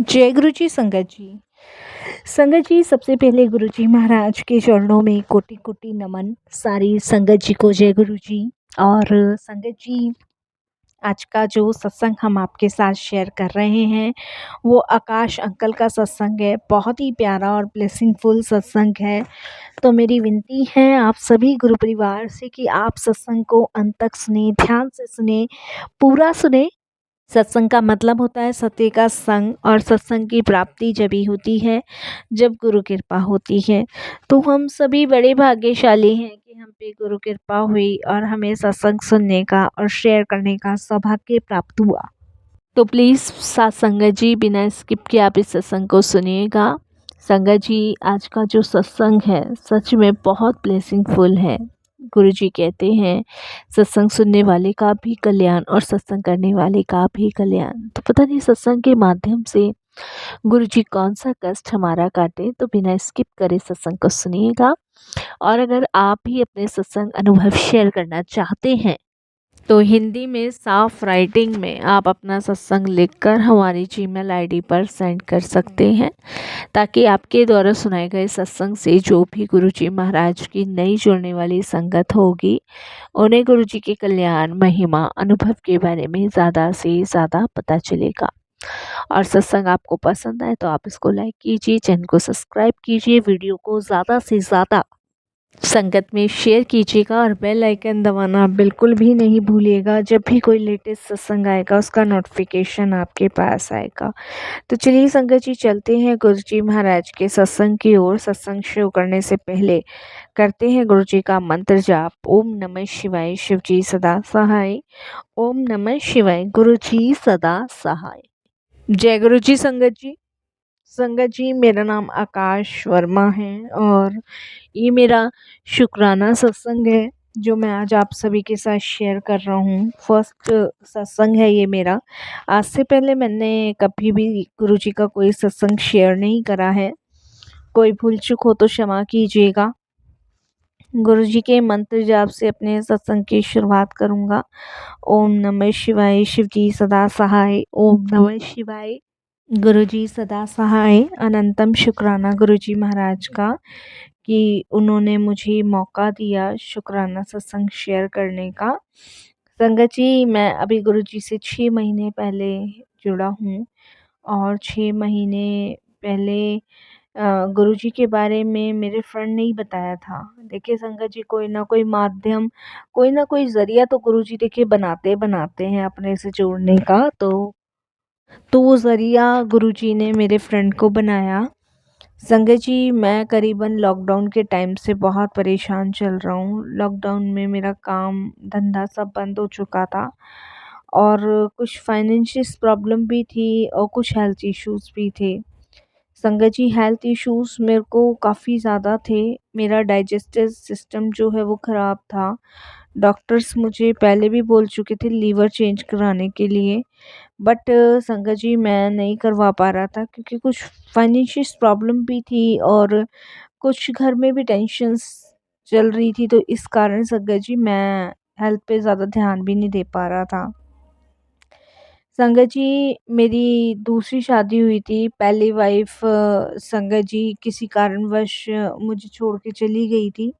जय गुरु जी संगत जी। संगत जी, सबसे पहले गुरु जी महाराज के चरणों में कोटि कोटि नमन। सारी संगत जी को जय गुरु जी। और संगत जी, आज का जो सत्संग हम आपके साथ शेयर कर रहे हैं वो आकाश अंकल का सत्संग है। बहुत ही प्यारा और ब्लेसिंगफुल सत्संग है। तो मेरी विनती है आप सभी गुरु परिवार से कि आप सत्संग को अंत तक सुने, ध्यान से सुने, पूरा सुने। सत्संग का मतलब होता है सत्य का संग, और सत्संग की प्राप्ति जब ही होती है जब गुरु कृपा होती है। तो हम सभी बड़े भाग्यशाली हैं कि हम पे गुरु कृपा हुई और हमें सत्संग सुनने का और शेयर करने का सौभाग्य प्राप्त हुआ। तो प्लीज़ साथ संगत जी, बिना स्किप किए आप इस सत्संग को सुनिएगा। संगत जी, आज का जो सत्संग है सच में बहुत ब्लेसिंगफुल है। गुरु जी कहते हैं सत्संग सुनने वाले का भी कल्याण और सत्संग करने वाले का भी कल्याण। तो पता नहीं सत्संग के माध्यम से गुरु जी कौन सा कष्ट हमारा काटे। तो बिना स्किप करे सत्संग को सुनिएगा। और अगर आप भी अपने सत्संग अनुभव शेयर करना चाहते हैं तो हिंदी में साफ राइटिंग में आप अपना सत्संग लिखकर हमारी जीमेल आईडी पर सेंड कर सकते हैं, ताकि आपके द्वारा सुनाए गए सत्संग से जो भी गुरुजी महाराज की नई जुड़ने वाली संगत होगी उन्हें गुरुजी के कल्याण, महिमा, अनुभव के बारे में ज़्यादा से ज़्यादा पता चलेगा। और सत्संग आपको पसंद आए तो आप इसको लाइक कीजिए, चैनल को सब्सक्राइब कीजिए, वीडियो को ज़्यादा से ज़्यादा संगत में शेयर कीजिएगा और बेल आइकन दबाना बिल्कुल भी नहीं भूलिएगा। जब भी कोई लेटेस्ट सत्संग आएगा उसका नोटिफिकेशन आपके पास आएगा। तो चलिए संगत जी, चलते हैं गुरु जी महाराज के सत्संग की ओर। सत्संग शुरू करने से पहले करते हैं गुरु जी का मंत्र जाप। ओम नमः शिवाय, शिव जी सदा सहाय। ओम नमः शिवाय, गुरु जी सदा सहाय। जय गुरु जी संगत जी। संगत जी, मेरा नाम आकाश वर्मा है और ये मेरा शुक्राना सत्संग है जो मैं आज आप सभी के साथ शेयर कर रहा हूँ। फर्स्ट सत्संग है ये मेरा। आज से पहले मैंने कभी भी गुरु जी का कोई सत्संग शेयर नहीं करा है। कोई भूल चूक हो तो क्षमा कीजिएगा। गुरु जी के मंत्र जाप से अपने सत्संग की शुरुआत करूँगा। ओम नमः शिवाय, शिव जी सदा सहाय। ओम नमः शिवाय, गुरु जी सदा सहाय। अनंतम शुक्राना गुरु जी महाराज का कि उन्होंने मुझे मौका दिया शुक्राना सत्संग शेयर करने का। संगत जी, मैं अभी गुरु जी से 6 महीने पहले जुड़ा हूँ और 6 महीने पहले गुरुजी के बारे में मेरे फ्रेंड ने ही बताया था। देखिए संगत जी, कोई ना कोई माध्यम, कोई ना कोई ज़रिया तो गुरुजी देखिए बनाते बनाते हैं अपने से जोड़ने का। तो वो ज़रिया गुरुजी ने मेरे फ्रेंड को बनाया। संगत जी, मैं करीबन लॉकडाउन के टाइम से बहुत परेशान चल रहा हूँ। लॉकडाउन में मेरा काम धंधा सब बंद हो चुका था और कुछ फाइनेंशियल प्रॉब्लम भी थी और कुछ हेल्थ इश्यूज़ भी थे। संगत जी, हेल्थ इश्यूज़ मेरे को काफ़ी ज़्यादा थे। मेरा डाइजेस्टिव सिस्टम जो है वो ख़राब था। डॉक्टर्स मुझे पहले भी बोल चुके थे लीवर चेंज कराने के लिए, बट संगत जी मैं नहीं करवा पा रहा था क्योंकि कुछ फाइनेंशियल प्रॉब्लम भी थी और कुछ घर में भी टेंशन्स चल रही थी। तो इस कारण संगत जी मैं हेल्थ पे ज़्यादा ध्यान भी नहीं दे पा रहा था। संगत जी, मेरी दूसरी शादी हुई थी। पहली वाइफ़ संगत जी किसी कारणवश मुझे छोड़ के चली गई थी।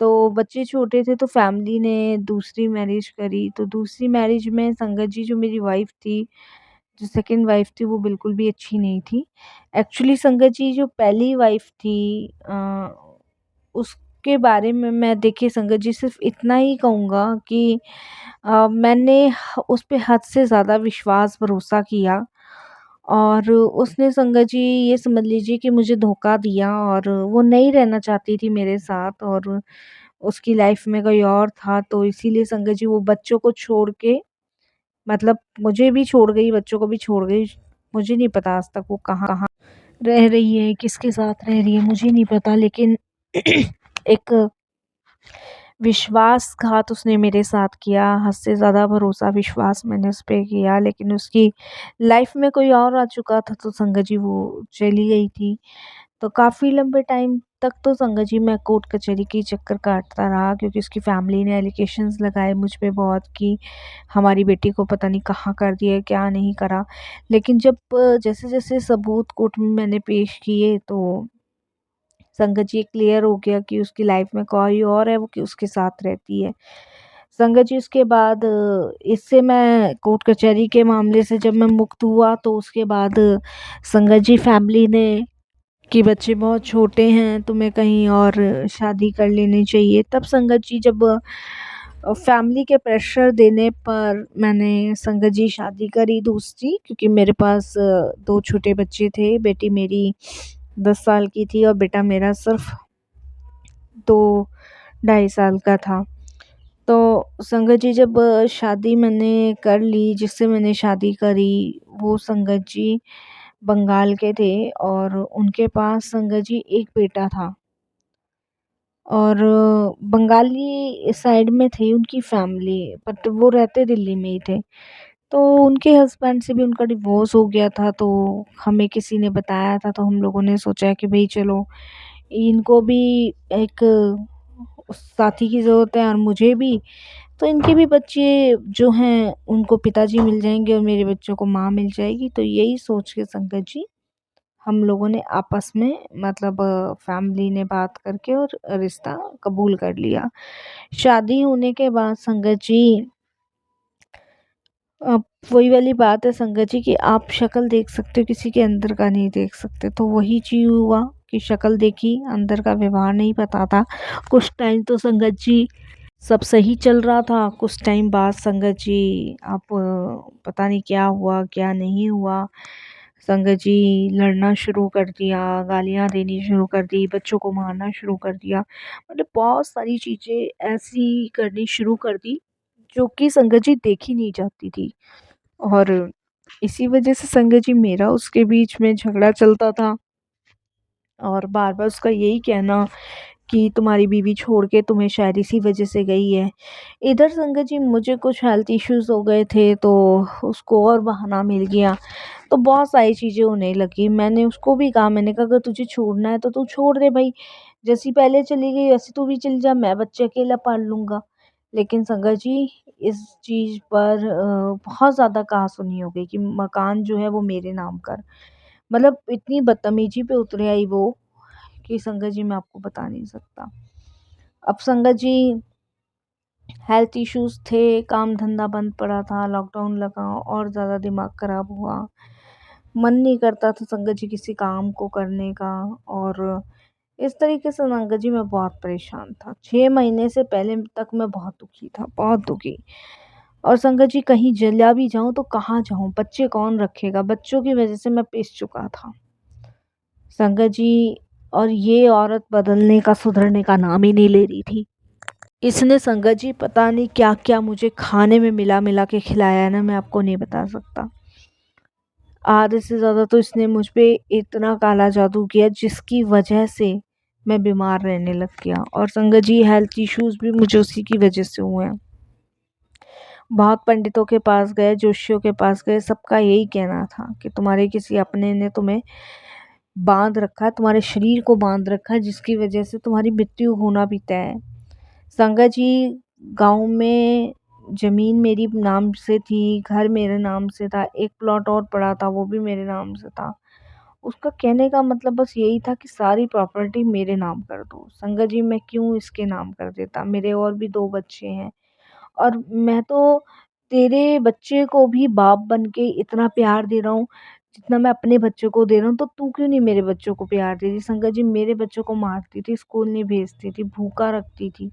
तो बच्चे छोटे थे तो फैमिली ने दूसरी मैरिज करी। तो दूसरी मैरिज में संगत जी जो मेरी वाइफ़ थी, जो सेकंड वाइफ़ थी, वो बिल्कुल भी अच्छी नहीं थी। एक्चुअली संगत जी जो पहली वाइफ़ थी उसके बारे में मैं देखिए संगत जी सिर्फ़ इतना ही कहूँगा कि मैंने उस पे हद से ज़्यादा विश्वास भरोसा किया और उसने संगत जी ये समझ लीजिए कि मुझे धोखा दिया और वो नहीं रहना चाहती थी मेरे साथ और उसकी लाइफ में कोई और था। तो इसीलिए संगत जी वो बच्चों को छोड़ के, मतलब मुझे भी छोड़ गई, बच्चों को भी छोड़ गई। मुझे नहीं पता आज तक वो कहाँ कहाँ रह रही है, किसके साथ रह रही है, मुझे नहीं पता। लेकिन एक विश्वासघात उसने मेरे साथ किया, हद से ज़्यादा भरोसा विश्वास मैंने उस पे किया, लेकिन उसकी लाइफ में कोई और आ चुका था तो संगत जी वो चली गई थी। तो काफ़ी लंबे टाइम तक तो संगत जी मैं कोर्ट कचहरी के चक्कर काटता रहा, क्योंकि उसकी फैमिली ने एलिगेशंस लगाए मुझ पे बहुत कि हमारी बेटी को पता नहीं कहाँ कर दिया, क्या नहीं करा। लेकिन जब जैसे-जैसे सबूत कोर्ट में मैंने पेश किए, तो संगत जी क्लियर हो गया कि उसकी लाइफ में कोई और है, वो कि उसके साथ रहती है। संगत जी उसके बाद इससे मैं कोर्ट कचहरी के मामले से जब मैं मुक्त हुआ, तो उसके बाद संगत जी फैमिली ने कि बच्चे बहुत छोटे हैं, तुम्हें कहीं और शादी कर लेनी चाहिए। तब संगत जी जब फैमिली के प्रेशर देने पर मैंने संगत जी शादी करी दूसरी, क्योंकि मेरे पास 2 छोटे बच्चे थे। बेटी मेरी 10 साल की थी और बेटा मेरा सिर्फ़ 2 ढाई साल का था। तो संगत जी जब शादी मैंने कर ली, जिससे मैंने शादी करी, वो संगत जी बंगाल के थे और उनके पास संगत जी एक बेटा था। और बंगाली साइड में थी उनकी फैमिली, बट वो रहते दिल्ली में ही थे। तो उनके हस्बैंड से भी उनका डिवोर्स हो गया था, तो हमें किसी ने बताया था, तो हम लोगों ने सोचा कि भई चलो इनको भी एक साथी की ज़रूरत है और मुझे भी, तो इनके भी बच्चे जो हैं उनको पिताजी मिल जाएँगे और मेरे बच्चों को माँ मिल जाएगी। तो यही सोच के संगत जी हम लोगों ने आपस में मतलब फैमिली ने बात करके और रिश्ता कबूल कर लिया। शादी होने के बाद संगत जी अब वही वाली बात है संगत जी कि आप शक्ल देख सकते हो, किसी के अंदर का नहीं देख सकते। तो वही चीज़ हुआ कि शक्ल देखी, अंदर का व्यवहार नहीं पता था। कुछ टाइम तो संगत जी सब सही चल रहा था, कुछ टाइम बाद संगत जी अब पता नहीं क्या हुआ, क्या नहीं हुआ। संगत जी लड़ना शुरू कर दिया, गालियाँ देनी शुरू कर दी, बच्चों को मारना शुरू कर दिया। मतलब बहुत सारी चीज़ें ऐसी करनी शुरू कर दी, जो कि संगत जी देखी नहीं जाती थी। और इसी वजह से संगत जी मेरा उसके बीच में झगड़ा चलता था और बार-बार उसका यही कहना कि तुम्हारी बीवी छोड़ के तुम्हें शायद इसी वजह से गई है। इधर संगत जी मुझे कुछ हेल्थ इश्यूज़ हो गए थे, तो उसको और बहाना मिल गया। तो बहुत सारी चीज़ें होने लगी। मैंने उसको भी कहा, मैंने कहा अगर तुझे छोड़ना है तो तू छोड़ दे भई। जैसी पहले चली गई वैसे तू भी चली जा, मैं बच्चे अकेला पाल लूँगा। लेकिन संगत जी इस चीज़ पर बहुत ज़्यादा कहा-सुनी हो गई कि मकान जो है वो मेरे नाम कर। मतलब इतनी बदतमीज़ी पे उतर आई वो कि संगत जी मैं आपको बता नहीं सकता। अब संगत जी हेल्थ इश्यूज़ थे, काम-धंधा बंद पड़ा था, लॉकडाउन लगा और ज़्यादा दिमाग ख़राब हुआ। मन नहीं करता था संगत जी किसी काम को करने का, और इस तरीके से संगत जी मैं बहुत परेशान था। 6 महीने से पहले तक मैं बहुत दुखी था, बहुत दुखी। और संगत जी कहीं चला भी जाऊँ तो कहाँ जाऊँ? बच्चे कौन रखेगा? बच्चों की वज़ह से मैं पिस चुका था। संगत जी और ये औरत बदलने का, सुधरने का नाम ही नहीं ले रही थी। इसने संगत जी पता नहीं क्या-क्या मुझे खाने में मिला-मिला के खिलाया है ना, मैं आपको नहीं बता सकता। आधे से ज़्यादा तो इसने मुझ पे इतना काला जादू किया जिसकी वजह से मैं बीमार रहने लग गया, और संगत जी हेल्थ इश्यूज़ भी मुझे उसी की वजह से हुए हैं। बहुत पंडितों के पास गए, ज्योतिषियों के पास गए, सबका यही कहना था कि तुम्हारे किसी अपने ने तुम्हें बाँध रखा है, तुम्हारे शरीर को बाँध रखा है, जिसकी वजह से तुम्हारी मृत्यु होना भी तय है। संगत जी गाँव में ज़मीन मेरी नाम से थी, घर मेरे नाम से था, एक प्लॉट और पड़ा था वो भी मेरे नाम से था। उसका कहने का मतलब बस यही था कि सारी प्रॉपर्टी मेरे नाम कर दो। संगत जी मैं क्यों इसके नाम कर देता? मेरे और भी 2 बच्चे हैं, और मैं तो तेरे बच्चे को भी बाप बन के इतना प्यार दे रहा हूँ, जितना मैं अपने बच्चों को दे रहा हूँ, तो तू क्यों नहीं मेरे बच्चों को प्यार दे रही? संगत जी मेरे बच्चों को मारती थी, स्कूल नहीं भेजती थी, भूखा रखती थी।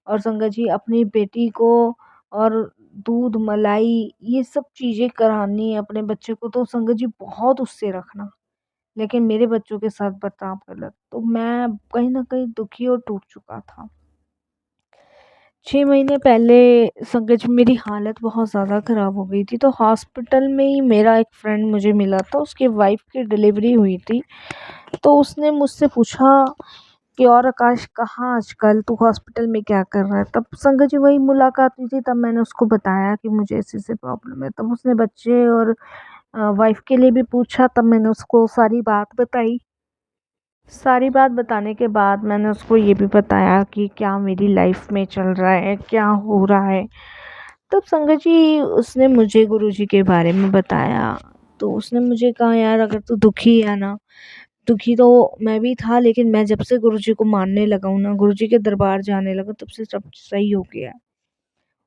और संगत जी अपनी बेटी को और दूध, मलाई ये सब चीज़ें करानी अपने बच्चे को, तो संगत जी बहुत उससे रखना। लेकिन मेरे बच्चों के साथ बर्ताव गलत। तो मैं कहीं न कहीं दुखी और टूट चुका था। 6 महीने पहले संगत जी मेरी हालत बहुत ज़्यादा ख़राब हो गई थी, तो हॉस्पिटल में ही मेरा एक फ्रेंड मुझे मिला था, उसकी वाइफ़ की डिलीवरी हुई थी। तो उसने मुझसे पूछा कि और आकाश कहाँ आजकल, तू हॉस्पिटल में क्या कर रहा है? तब संगत जी वही मुलाकात हुई थी, तब मैंने उसको बताया कि मुझे ऐसे-ऐसे प्रॉब्लम है। तब उसने बच्चे और वाइफ़ के लिए भी पूछा, तब मैंने उसको सारी बात बताई। सारी बात बताने के बाद मैंने उसको ये भी बताया कि क्या मेरी लाइफ में चल रहा है, क्या हो रहा है। तब संगत जी उसने मुझे गुरुजी के बारे में बताया। तो उसने मुझे कहा, यार अगर तू दुखी है ना, दुखी तो मैं भी था, लेकिन मैं जब से गुरुजी को मानने लगा हूँ ना, गुरुजी के दरबार जाने लगा, तब से सब सही हो गया है।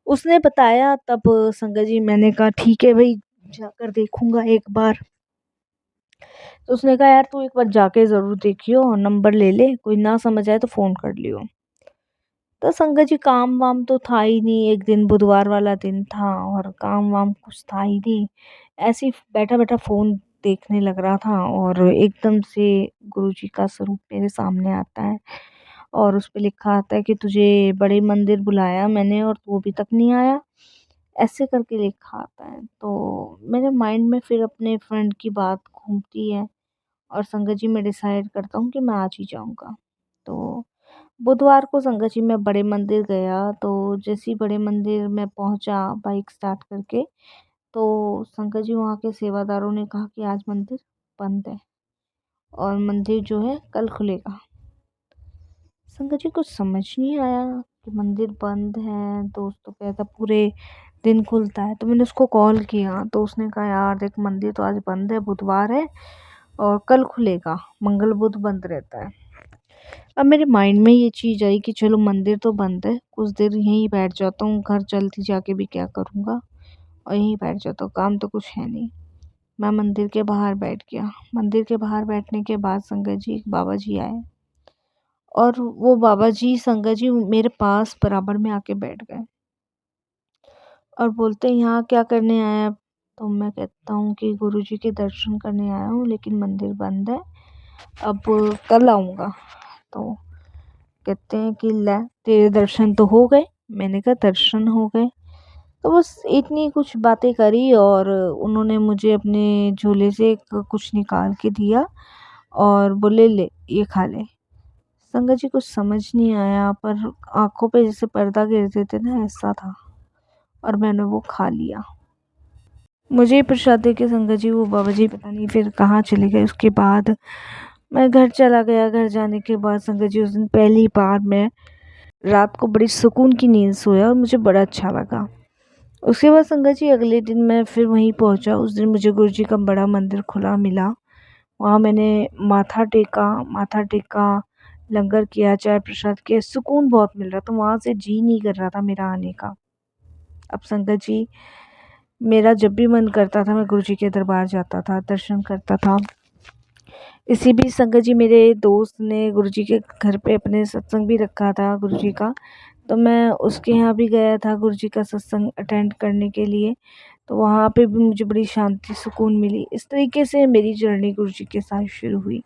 उसने बताया। तब संगत जी मैंने कहा ठीक है भाई, जाकर देखूंगा एक बार। तो उसने कहा, यार तू एक बार जाके ज़रूर देखियो, नंबर ले ले, कोई ना समझ आए तो फ़ोन कर लियो। तो संगत जी काम वाम तो था ही नहीं, एक दिन बुधवार वाला दिन था और काम वाम कुछ था ही नहीं। ऐसे ही बैठा बैठा फ़ोन देखने लग रहा था और एकदम से गुरुजी का स्वरूप मेरे सामने आता है और उस पे लिखा आता है कि तुझे बड़े मंदिर बुलाया मैंने और तू अभी तक नहीं आया, ऐसे करके लिखा आता है। तो मेरे माइंड में फिर अपने फ्रेंड की बात घूमती है और संगत जी मैं डिसाइड करता हूँ कि मैं आज ही जाऊँगा। तो बुधवार को संगत जी मैं बड़े मंदिर गया। तो जैसे ही बड़े मंदिर में पहुँचा बाइक स्टार्ट करके, तो संगत जी वहाँ के सेवादारों ने कहा कि आज मंदिर बंद है और मंदिर जो है कल खुलेगा। संगत जी कुछ समझ नहीं आया कि मंदिर बंद है, दोस्त तो कहता पूरे दिन खुलता है। तो मैंने उसको कॉल किया तो उसने कहा, यार देख मंदिर तो आज बंद है, बुधवार है और कल खुलेगा, मंगल बुध बंद रहता है। अब मेरे माइंड में ये चीज़ आई कि चलो मंदिर तो बंद है, कुछ देर यहीं बैठ जाता हूँ, घर जल्दी जाके भी क्या करूँगा, और यहीं बैठ जाता हूँ, काम तो कुछ है नहीं। मैं मंदिर के बाहर बैठ गया। मंदिर के बाहर बैठने के बाद संगत जी एक बाबा जी आए और वो बाबा जी संगत जी मेरे पास बराबर में आके बैठ गए और बोलते हैं, यहाँ क्या करने आया? तो मैं कहता हूँ कि गुरुजी के दर्शन करने आया हूँ, लेकिन मंदिर बंद है, अब कल आऊँगा। तो कहते हैं कि ले तेरे दर्शन तो हो गए। मैंने कहा दर्शन हो गए? तो बस इतनी कुछ बातें करी और उन्होंने मुझे अपने झोले से कुछ निकाल के दिया और बोले ले ये खा ले। संगत जी कुछ समझ नहीं आया, पर आंखों पे जैसे पर्दा गिर देते ना, ऐसा था और मैंने वो खा लिया। मुझे प्रसाद दे के संगत जी वो बाबा जी पता नहीं फिर कहाँ चले गए। उसके बाद मैं घर चला गया। घर जाने के बाद संगत जी उस दिन पहली बार मैं रात को बड़ी सुकून की नींद सोया और मुझे बड़ा अच्छा लगा। उसके बाद संगत जी अगले दिन मैं फिर वहीं पहुंचा। उस दिन मुझे गुरुजी का बड़ा मंदिर खुला मिला। वहाँ मैंने माथा टेका, लंगर किया, चाय प्रसाद किया, सुकून बहुत मिल रहा था। वहाँ से जी नहीं कर रहा था मेरा आने का। अब संगत जी मेरा जब भी मन करता था मैं गुरुजी के दरबार जाता था, दर्शन करता था। इसी बीच संगत जी मेरे दोस्त ने गुरुजी के घर पे अपने सत्संग भी रखा था गुरुजी का। तो मैं उसके यहाँ भी गया था गुरुजी का सत्संग अटेंड करने के लिए। तो वहाँ पे भी मुझे बड़ी शांति सुकून मिली। इस तरीके से मेरी जर्नी गुरुजी के साथ शुरू हुई।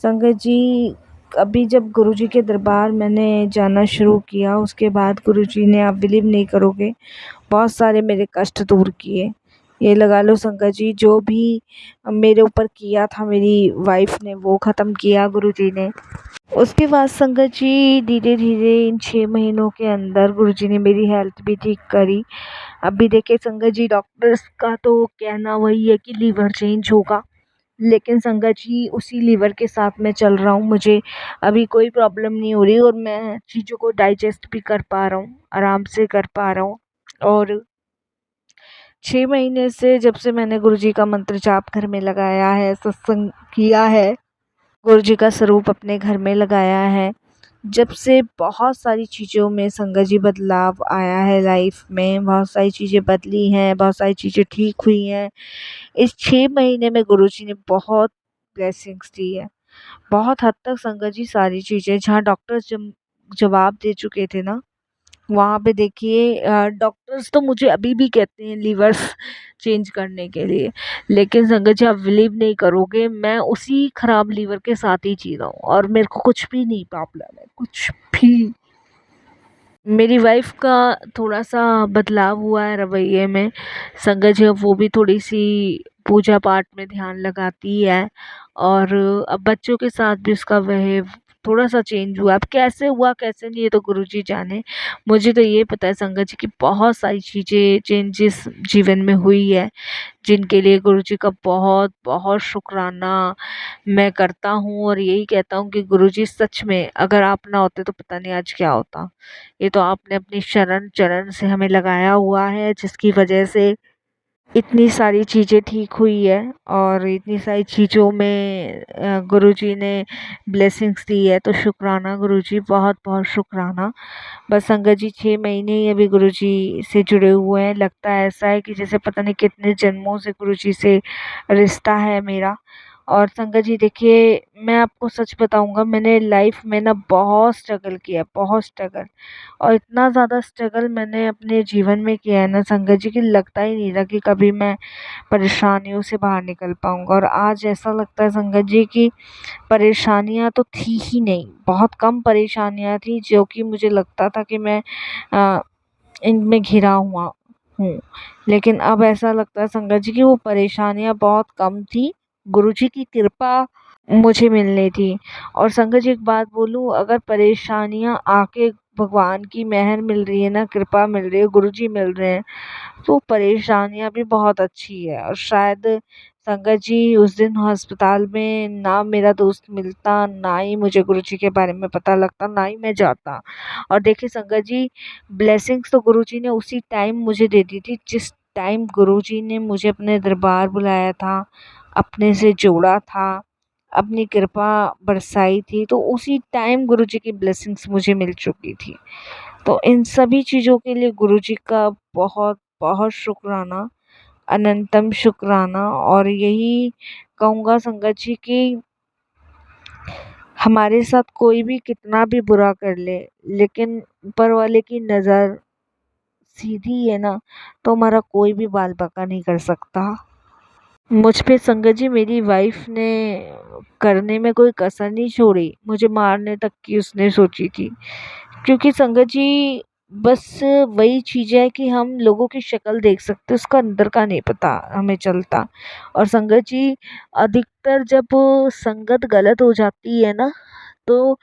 संगत जी अभी जब गुरुजी के दरबार मैंने जाना शुरू किया, उसके बाद गुरुजी ने, आप बिलीव नहीं करोगे, बहुत सारे मेरे कष्ट दूर किए। ये लगा लो संगत जी जो भी मेरे ऊपर किया था मेरी वाइफ ने, वो ख़त्म किया गुरुजी ने। उसके बाद संगत जी धीरे धीरे इन 6 महीनों के अंदर गुरुजी ने मेरी हेल्थ भी ठीक करी। अभी देखिए संगत जी डॉक्टर्स का तो कहना वही है कि लीवर चेंज होगा, लेकिन संगत जी उसी लीवर के साथ मैं चल रहा हूँ। मुझे अभी कोई प्रॉब्लम नहीं हो रही और मैं चीज़ों को डाइजेस्ट भी कर पा रहा हूँ, आराम से कर पा रहा हूँ। और 6 महीने से जब से मैंने गुरुजी का मंत्र जाप घर में लगाया है, सत्संग किया है, गुरुजी का स्वरूप अपने घर में लगाया है, जब से बहुत सारी चीज़ों में संगत जी बदलाव आया है। लाइफ में बहुत सारी चीज़ें बदली हैं, बहुत सारी चीज़ें ठीक हुई हैं। इस 6 महीने में गुरुजी ने बहुत ब्लेसिंग्स दी है। बहुत हद तक संगत जी सारी चीज़ें जहाँ डॉक्टर्स जवाब दे चुके थे ना, वहाँ पे देखिए डॉक्टर्स तो मुझे अभी भी कहते हैं लीवर्स चेंज करने के लिए, लेकिन संगत जी आप बिलीव नहीं करोगे, मैं उसी खराब लीवर के साथ ही जी रहा हूँ और मेरे को कुछ भी नहीं प्रॉब्लम है, कुछ भी। मेरी वाइफ का थोड़ा सा बदलाव हुआ है रवैये में। संगत जी अब वो भी थोड़ी सी पूजा पाठ में ध्यान लगाती है और अब बच्चों के साथ भी उसका वह थोड़ा-सा चेंज हुआ। अब कैसे हुआ कैसे नहीं ये तो गुरुजी जाने। मुझे तो ये पता है संगत जी कि बहुत सारी चीज़ें चेंजेस जीवन में हुई है, जिनके लिए गुरुजी का बहुत-बहुत शुकराना मैं करता हूँ और यही कहता हूँ कि गुरुजी सच में अगर आप ना होते तो पता नहीं आज क्या होता। ये तो आपने अपनी शरण चरण से हमें लगाया हुआ है जिसकी वजह से इतनी सारी चीज़ें ठीक हुई है और इतनी सारी चीज़ों में गुरुजी ने ब्लेसिंग्स दी है, तो शुक्राना गुरुजी, बहुत-बहुत शुक्राना। बस संगत जी 6 महीने ही अभी गुरुजी से जुड़े हुए हैं। लगता है ऐसा है कि जैसे पता नहीं कितने जन्मों से गुरुजी से रिश्ता है मेरा। और संगत जी देखिए, मैं आपको सच बताऊँगा, मैंने लाइफ में ना बहुत स्ट्रगल किया, बहुत स्ट्रगल। और इतना ज़्यादा स्ट्रगल मैंने अपने जीवन में किया है ना संगत जी, कि लगता ही नहीं था कि कभी मैं परेशानियों से बाहर निकल पाऊँगा। और आज ऐसा लगता है संगत जी कि परेशानियाँ तो थी ही नहीं, बहुत कम परेशानियाँ थी जो कि मुझे लगता था कि मैं अ, इनमें घिरा हुआ हूँ। लेकिन अब ऐसा लगता है संगत जी कि वो परेशानियाँ बहुत कम थी, गुरुजी की कृपा मुझे मिलनी थी। और संगत जी एक बात बोलूँ, अगर परेशानियाँ आके भगवान की मेहर मिल रही है ना, कृपा मिल रही है, गुरुजी मिल रहे हैं, तो परेशानियाँ भी बहुत अच्छी है। और शायद संगत जी उस दिन अस्पताल में ना मेरा दोस्त मिलता, ना ही मुझे गुरुजी के बारे में पता लगता, ना ही मैं जाता। और देखिए संगत जी, ब्लेसिंग्स तो गुरुजी ने उसी टाइम मुझे दे दी थी जिस टाइम गुरुजी ने मुझे अपने दरबार बुलाया था, अपने से जोड़ा था, अपनी कृपा बरसाई थी, तो उसी टाइम गुरुजी की ब्लेसिंग्स मुझे मिल चुकी थी। तो इन सभी चीज़ों के लिए गुरुजी का बहुत-बहुत शुक्राना, अनंतम शुक्राना। और यही कहूँगा संगत जी कि हमारे साथ कोई भी कितना भी बुरा कर ले, लेकिन ऊपर वाले की नज़र सीधी है ना, तो हमारा कोई भी बाल-बाका नहीं कर सकता। मुझ पे संगत जी मेरी वाइफ़ ने करने में कोई कसर नहीं छोड़ी, मुझे मारने तक की उसने सोची थी। क्योंकि संगत जी बस वही चीज़ है कि हम लोगों की शक्ल देख सकते हैं, उसका अंदर का नहीं पता हमें चलता। और संगत जी अधिकतर जब संगत गलत हो जाती है ना, तो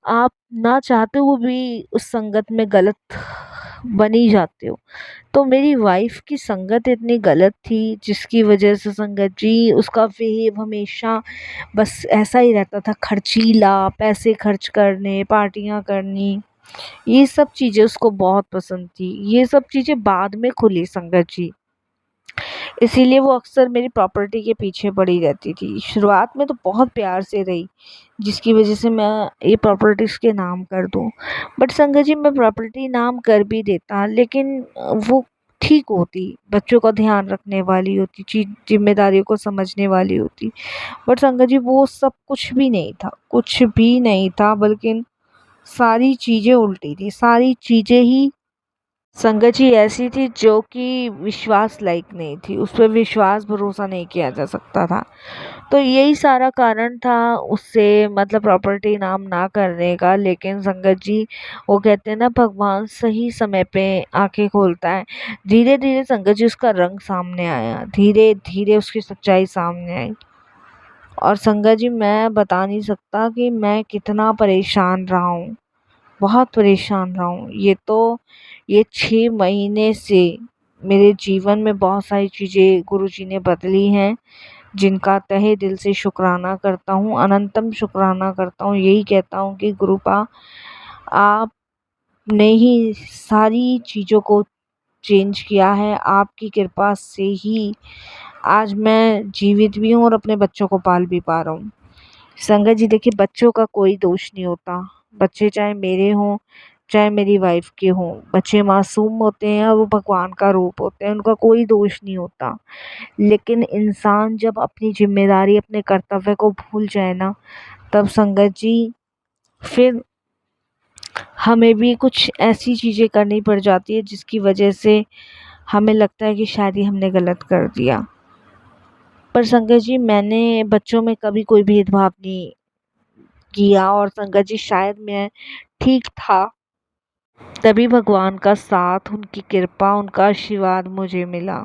आप ना चाहते हुए भी उस संगत में गलत बन ही जाते हो। तो मेरी वाइफ़ की संगत इतनी गलत थी जिसकी वज़ह से संगत जी उसका बिहेव हमेशा बस ऐसा ही रहता था, खर्चीला, पैसे खर्च करने, पार्टियाँ करनी। ये सब चीज़ें उसको बहुत पसंद थी। ये सब चीज़ें बाद में खुली संगत जी। इसीलिए वो अक्सर मेरी प्रॉपर्टी के पीछे पड़ी रहती थी। शुरुआत में तो बहुत प्यार से रही, जिसकी वज़ह से मैं ये प्रॉपर्टी उसके नाम कर दूँ। बट संगत जी मैं प्रॉपर्टी नाम कर भी देता, लेकिन वो ठीक होती, बच्चों का ध्यान रखने वाली होती, ज़िम्मेदारियों को समझने वाली होती। बट संगत जी वो सब कुछ भी नहीं था, कुछ भी नहीं था, बल्कि सारी चीज़ें उल्टी थी, सारी चीज़ें ही संगत जी ऐसी थी जो कि विश्वास लायक नहीं थी, उस पे विश्वास भरोसा नहीं किया जा सकता था। तो यही सारा कारण था उससे मतलब प्रॉपर्टी नाम ना करने का। लेकिन संगत जी वो कहते हैं ना, भगवान सही समय पे आँखें खोलता है। धीरे-धीरे संगत जी उसका रंग सामने आया, धीरे-धीरे उसकी सच्चाई सामने आई। और संगत जी मैं बता नहीं सकता कि मैं कितना परेशान रहा हूँ। बहुत परेशान रहा हूँ। ये 6 महीने से मेरे जीवन में बहुत सारी चीज़ें गुरुजी ने बदली हैं, जिनका तहे दिल से शुक्राना करता हूँ, अनंतम शुक्राना करता हूँ। यही कहता हूँ कि गुरुपा आपने ही सारी चीज़ों को चेंज किया है, आपकी कृपा से ही आज मैं जीवित भी हूँ और अपने बच्चों को पाल भी पा रहा हूँ। संगत जी देखिए, बच्चों का कोई दोष नहीं होता। बच्चे चाहे मेरे हों, चाहे मेरी वाइफ़ के हों, बच्चे मासूम होते हैं और वो भगवान का रूप होते हैं, उनका कोई दोष नहीं होता। लेकिन इंसान जब अपनी ज़िम्मेदारी, अपने कर्तव्य को भूल जाए ना, तब संगत जी फिर हमें भी कुछ ऐसी चीज़ें करनी पड़ जाती है जिसकी वजह से हमें लगता है कि शायद ही हमने गलत कर दिया। पर संगत जी मैंने बच्चों में कभी कोई भेदभाव नहीं किया और संगत जी शायद मैं ठीक था, तभी भगवान का साथ, उनकी कृपा, उनका आशीर्वाद मुझे मिला।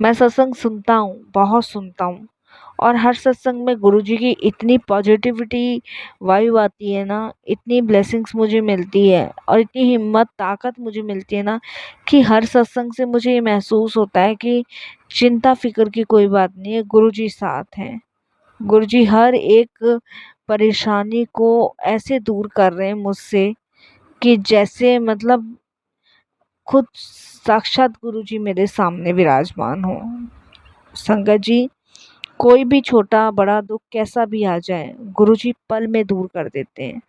मैं सत्संग सुनता हूँ, बहुत सुनता हूँ और हर सत्संग में गुरुजी की इतनी पॉजिटिविटी वाइब आती है ना, इतनी ब्लेसिंग्स मुझे मिलती है और इतनी हिम्मत ताकत मुझे मिलती है ना, कि हर सत्संग से मुझे ये महसूस होता है कि चिंता फिक्र की कोई बात नहीं है, गुरुजी साथ हैं। गुरुजी हर एक परेशानी को ऐसे दूर कर रहे हैं मुझसे कि जैसे मतलब खुद साक्षात गुरुजी मेरे सामने विराजमान हो। संगत जी, कोई भी छोटा बड़ा दुख कैसा भी आ जाए, गुरुजी पल में दूर कर देते हैं।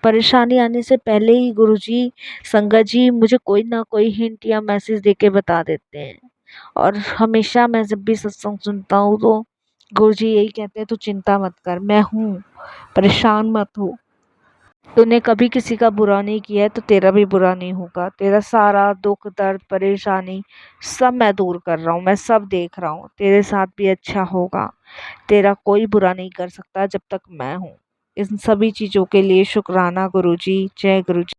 परेशानी आने से पहले ही गुरुजी, संगत जी, मुझे कोई ना कोई हिंट या मैसेज देके बता देते हैं। और हमेशा मैं जब भी सत्संग सुनता हूँ तो गुरुजी यही कहते हैं, तू चिंता मत कर, मैं हूँ, परेशान मत हो। तूने कभी किसी का बुरा नहीं किया है तो तेरा भी बुरा नहीं होगा। तेरा सारा दुख दर्द परेशानी सब मैं दूर कर रहा हूँ, मैं सब देख रहा हूँ, तेरे साथ भी अच्छा होगा। तेरा कोई बुरा नहीं कर सकता जब तक मैं हूँ। इन सभी चीज़ों के लिए शुक्राना गुरुजी। जय गुरुजी।